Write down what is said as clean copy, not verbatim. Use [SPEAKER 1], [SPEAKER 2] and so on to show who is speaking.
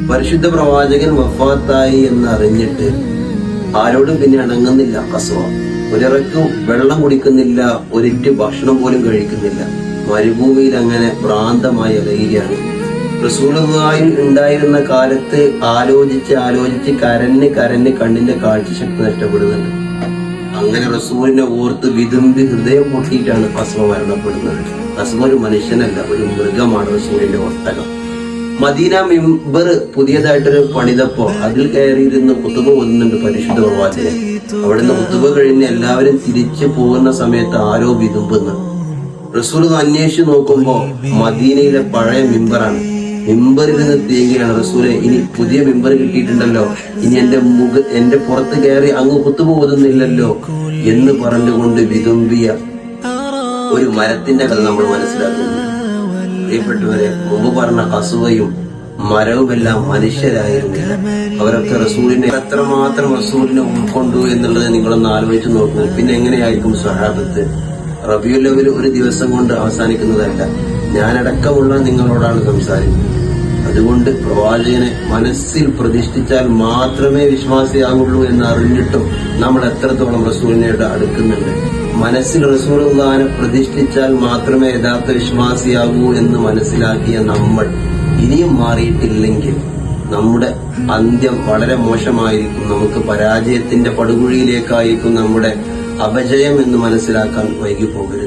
[SPEAKER 1] പരിശുദ്ധ പ്രവാചകൻ വഫാത്തായി എന്നറിഞ്ഞിട്ട് ആരോടും പിന്നെ അടങ്ങുന്നില്ല കസ്വ. ഒരിറക്ക് വെള്ളം കുടിക്കുന്നില്ല, ഒരിറ്റ് ഭക്ഷണം പോലും കഴിക്കുന്നില്ല. മരുഭൂമിയിൽ അങ്ങനെ ഭ്രാന്തമായി അലയുകയാണ്. റസൂലുള്ളാഹി ഉണ്ടായിരുന്ന കാലത്ത് ആലോചിച്ച് കരഞ്ഞ് കണ്ണിന്റെ കാഴ്ചശക്തി നഷ്ടപ്പെടുന്നുണ്ട്. അങ്ങനെ റസൂലിനെ ഓർത്ത് വിതുമ്പി ഹൃദയം പൊട്ടിയിട്ടാണ് അസ്മ മരണപ്പെടുന്നത്. അസ്മ ഒരു മനുഷ്യനല്ല, ഒരു മൃഗമാണ് റസൂലിന്റെ ഒട്ടകം. മദീന മിമ്പർ പുതിയതായിട്ടൊരു പണിതപ്പോ അതിൽ കയറിയിരുന്ന് കുത്തുബ ഓതുന്നുണ്ട് പരിശുദ്ധ പ്രവാചകൻ. അവിടുന്ന് കുത്തുബ കഴിഞ്ഞ് എല്ലാവരും തിരിച്ചു പോകുന്ന സമയത്ത് ആരോ വിതുമ്പുന്നു. റസൂൽ അന്വേഷിച്ച് നോക്കുമ്പോ മദീനയിലെ പഴയ മിമ്പറാണ്. മിമ്പറിൽ നിന്ന് തേങ്ങയാണ്. റസൂലെ, ഇനി പുതിയ മിമ്പർ കിട്ടിയിട്ടുണ്ടല്ലോ, ഇനി എന്റെ പുറത്ത് കയറി അങ്ങ് കുത്തുബ ഓതുന്നില്ലല്ലോ എന്ന് പറഞ്ഞുകൊണ്ട് വിതുമ്പിയ ഒരു മരത്തിന്റെ കഥ നമ്മൾ മനസ്സിലാക്കുന്നു. പ്രിയപ്പെട്ടവരെ, മുമ്പ് പറഞ്ഞ കസുവയും മരവുമെല്ലാം മനുഷ്യരായിരുന്നില്ല. അവരൊക്കെ റസൂലിനെ എത്രമാത്രം റസൂലിനെ ഉൾക്കൊണ്ടു എന്നുള്ളത് നിങ്ങളൊന്ന് ആലോചിച്ച് നോക്കൂ. പിന്നെ എങ്ങനെയായിരിക്കും സ്വഹാബത്ത്? റബീഉൽ അവ്വൽ ഒരു ദിവസം കൊണ്ട് അവസാനിക്കുന്നതല്ല. ഞാനടക്കമുള്ള നിങ്ങളോടാണ് സംസാരിക്കുന്നത്. അതുകൊണ്ട് പ്രവാചകനെ മനസ്സിൽ പ്രതിഷ്ഠിച്ചാൽ മാത്രമേ വിശ്വാസിയാകുള്ളൂ എന്ന് അറിഞ്ഞിട്ടും നമ്മൾ എത്രത്തോളം റസൂലിനോട് അടുക്കുന്നുണ്ട്. മനസ്സിൽ റസൂലുള്ളാഹിനെ പ്രതിഷ്ഠിച്ചാൽ മാത്രമേ യഥാർത്ഥ വിശ്വാസിയാകൂ എന്ന് മനസ്സിലാക്കിയ നമ്മൾ ഇനിയും മാറിയിട്ടില്ലെങ്കിൽ നമ്മുടെ അന്ത്യം വളരെ മോശമായിരിക്കും. നമുക്ക് പരാജയത്തിന്റെ പടുകുഴിയിലേക്കായിരിക്കും നമ്മുടെ അപജയം എന്ന് മനസ്സിലാക്കാൻ വൈകി പോകരുത്.